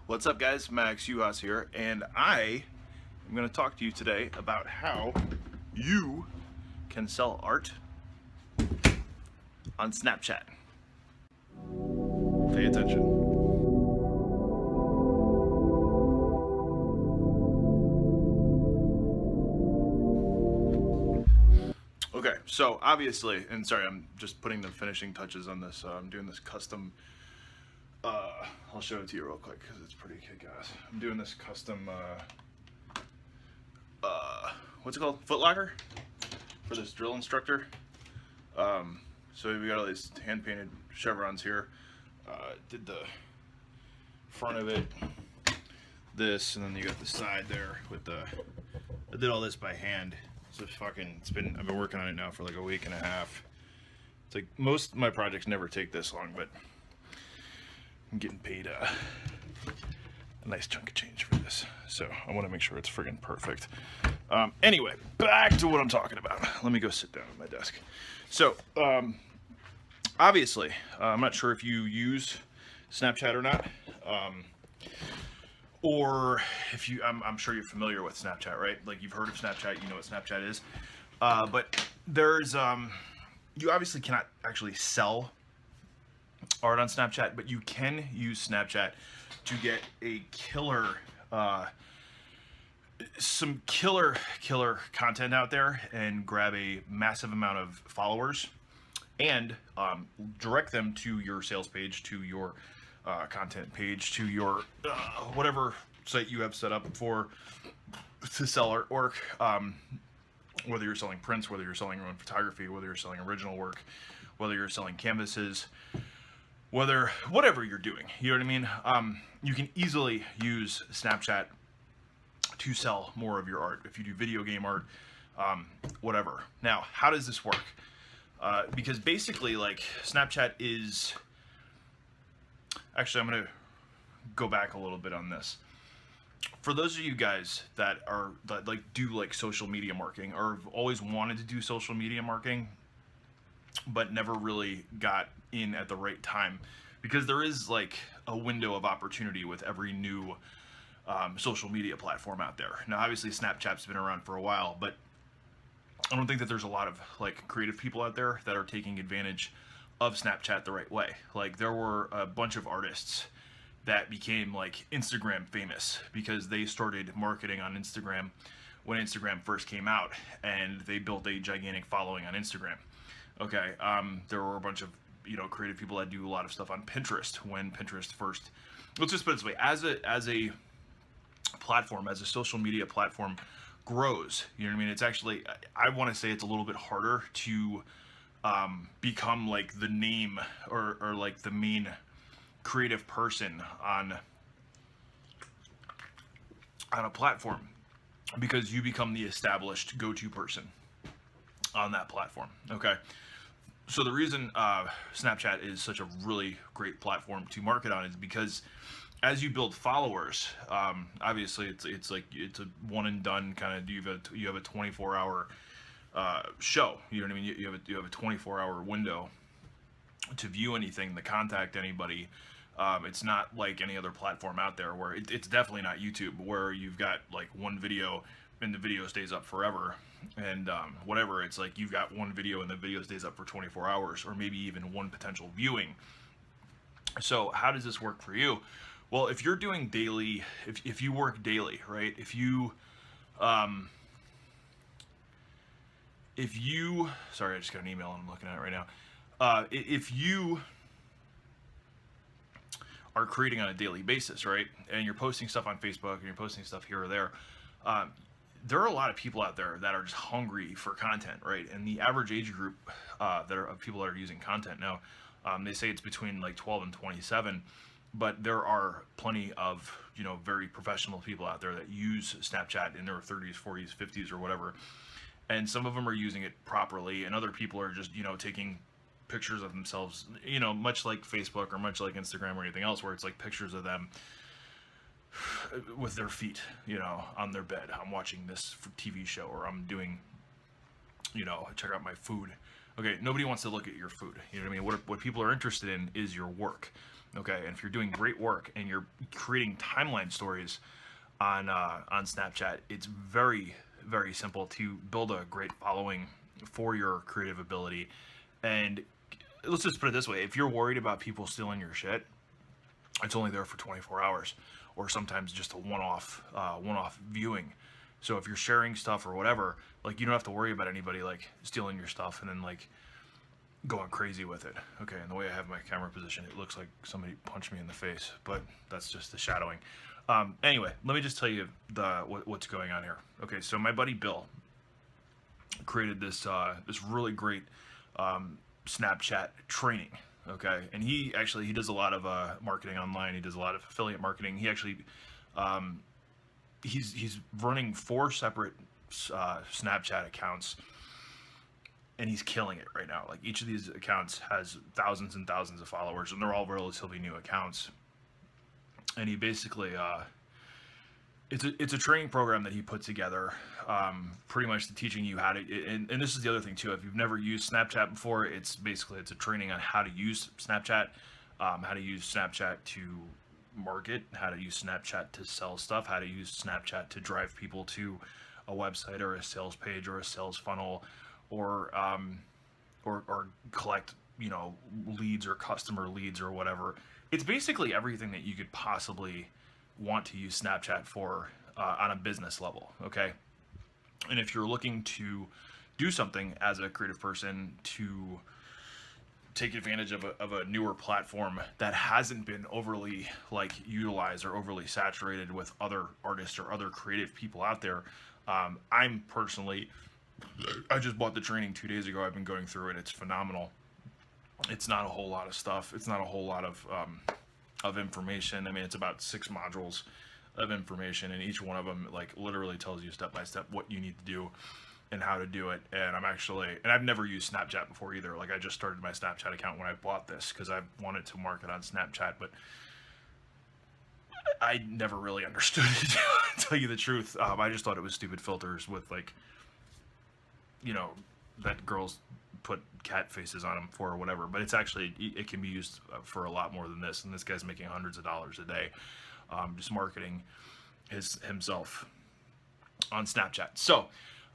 What's up, guys? Max Uhas here, and I am going to talk to you today about how you can sell art on Snapchat. Pay attention. Okay, so obviously, and sorry, I'm just putting the finishing touches on this. I'm doing this custom. I'll show it to you real quick because it's pretty kick-ass. I'm doing this custom. What's it called? Foot locker for this drill instructor. So we got all these hand-painted chevrons here. Did the front of it, this, and then you got the side there with the. I did all this by hand. So I've been working on it now for like a week and a half. It's like most of my projects never take this long, but I'm getting paid a nice chunk of change for this, so I want to make sure it's friggin' perfect. Anyway, back to what I'm talking about. Let me go sit down at my desk. So, obviously, I'm not sure if you use Snapchat or not, or if you, I'm sure you're familiar with Snapchat, right? Like you've heard of Snapchat, you know what Snapchat is. But there's, you obviously cannot actually sell art on Snapchat, but you can use Snapchat to get a killer, some killer content out there and grab a massive amount of followers and direct them to your sales page, to your content page, to your whatever site you have set up for to sell artwork. Whether you're selling prints, whether you're selling your own photography, whether you're selling original work, whether you're selling canvases, whatever you're doing, you know what I mean? You can easily use Snapchat to sell more of your art. If you do video game art, whatever. Now, how does this work? Because basically, like, Snapchat is... Actually, I'm going to go back a little bit on this. For those of you guys that do social media marketing, or have always wanted to do social media marketing, but never really got in at the right time, because there is like a window of opportunity with every new social media platform out there. Now, obviously, Snapchat's been around for a while, but I don't think that there's a lot of like creative people out there that are taking advantage of Snapchat the right way. Like there were a bunch of artists that became like Instagram famous because they started marketing on Instagram when Instagram first came out, and they built a gigantic following on Instagram. Okay, there were a bunch of creative people that do a lot of stuff on Pinterest when Pinterest first. Let's just put it this way: as a platform, as a social media platform grows, you know what I mean. It's actually, I want to say it's a little bit harder to become like the name or like the main creative person on a platform, because you become the established go-to person on that platform. Okay. So the reason Snapchat is such a really great platform to market on is because as you build followers, obviously it's a one and done kind of. You have a 24-hour show. You know what I mean? You have a 24-hour window to view anything, to contact anybody. It's not like any other platform out there where it's definitely not YouTube, where you've got like one video and the video stays up forever, and whatever. It's like you've got one video and the video stays up for 24 hours, or maybe even one potential viewing. So how does this work for you? Well, if you're doing daily, if you work daily, right? If you, sorry, I just got an email I'm looking at right now. If you are creating on a daily basis, right, and you're posting stuff on Facebook and you're posting stuff here or there, there are a lot of people out there that are just hungry for content, right? And the average age group of people that are using content now, they say it's between like 12 and 27, but there are plenty of very professional people out there that use Snapchat in their 30s, 40s, 50s, or whatever, and some of them are using it properly, and other people are just taking pictures of themselves, much like Facebook or much like Instagram or anything else, where it's like pictures of them with their feet, on their bed. I'm watching this TV show, or I'm doing, check out my food. Okay, nobody wants to look at your food. You know what I mean? What people are interested in is your work. Okay, and if you're doing great work and you're creating timeline stories on Snapchat, it's very, very simple to build a great following for your creative ability. And let's just put it this way: if you're worried about people stealing your shit, it's only there for 24 hours, or sometimes just a one-off viewing. So if you're sharing stuff or whatever, like, you don't have to worry about anybody like stealing your stuff and then like going crazy with it. Okay, and the way I have my camera position, it looks like somebody punched me in the face, but that's just the shadowing. Anyway, let me just tell you what's going on here. Okay, so my buddy Bill created this really great Snapchat training. Okay, and he does a lot of marketing online. He does a lot of affiliate marketing. He actually he's running 4 separate Snapchat accounts, and he's killing it right now. Like, each of these accounts has thousands and thousands of followers, and they're all relatively new accounts. And he basically it's a training program that he put together, pretty much teaching you how to, and this is the other thing too, if you've never used Snapchat before, it's a training on how to use Snapchat, how to use Snapchat to market, how to use Snapchat to sell stuff, how to use Snapchat to drive people to a website or a sales page or a sales funnel, or collect, leads or customer leads or whatever. It's basically everything that you could possibly want to use Snapchat for on a business level, okay? And if you're looking to do something as a creative person to take advantage of a newer platform that hasn't been overly like utilized or overly saturated with other artists or other creative people out there, I just bought the training 2 days ago. I've been going through it. It's phenomenal. It's not a whole lot of stuff. It's not a whole lot of information. I mean, it's about 6 modules of information, and each one of them like literally tells you step by step what you need to do and how to do it. And I've never used Snapchat before either. Like, I just started my Snapchat account when I bought this because I wanted to market on Snapchat, but I never really understood it, to tell you the truth. I just thought it was stupid filters with like, that girls put cat faces on them for or whatever, but it can be used for a lot more than this. And this guy's making hundreds of dollars a day, just marketing himself on Snapchat. So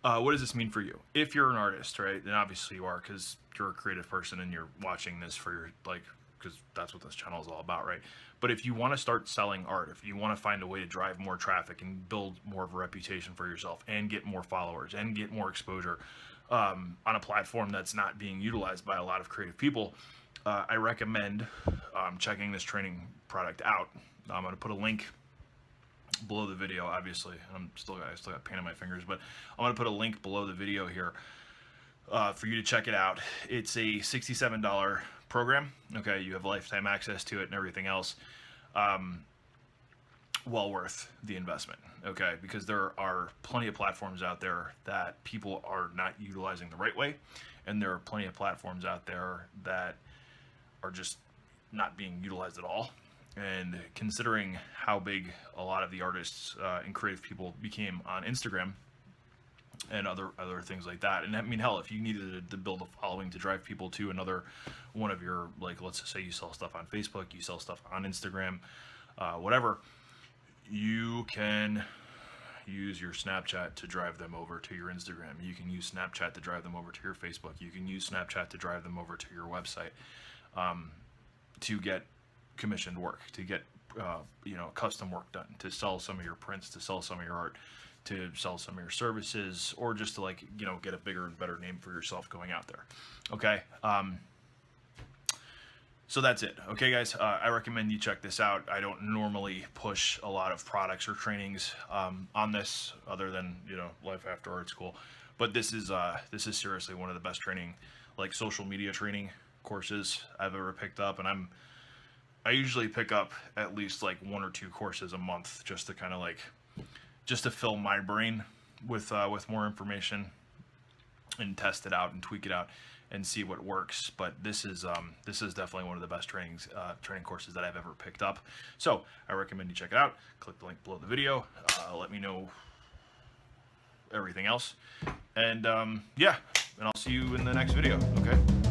what does this mean for you? If you're an artist, right? And obviously you are, because you're a creative person and you're watching this for your, because that's what this channel is all about, right? But if you want to start selling art, if you want to find a way to drive more traffic and build more of a reputation for yourself and get more followers and get more exposure on a platform that's not being utilized by a lot of creative people, I recommend checking this training product out. I'm going to put a link below the video, obviously. I still got pain on my fingers, but I'm going to put a link below the video here for you to check it out. It's a $67 program. Okay, you have lifetime access to it and everything else. Well worth the investment, okay? Because there are plenty of platforms out there that people are not utilizing the right way, and there are plenty of platforms out there that are just not being utilized at all. And considering how big a lot of the artists and creative people became on Instagram and other things like that, and I mean, hell, if you needed to build a following to drive people to another one of your, like, let's just say you sell stuff on Facebook, you sell stuff on Instagram, whatever, you can use your Snapchat to drive them over to your Instagram. You can use Snapchat to drive them over to your Facebook. You can use Snapchat to drive them over to your website, to get commissioned work, to get custom work done, to sell some of your prints, to sell some of your art, to sell some of your services, or just to get a bigger and better name for yourself going out there. Okay. So that's it. Okay, guys, I recommend you check this out. I don't normally push a lot of products or trainings on this, other than Life After Art School, but this is seriously one of the best training, like social media training courses I've ever picked up. And I usually pick up at least like 1 or 2 courses a month, just to kind of just to fill my brain with more information and test it out and tweak it out and see what works. But this is definitely one of the best training courses that I've ever picked up. So I recommend you check it out. Click the link below the video. Let me know everything else. And yeah, and I'll see you in the next video. Okay.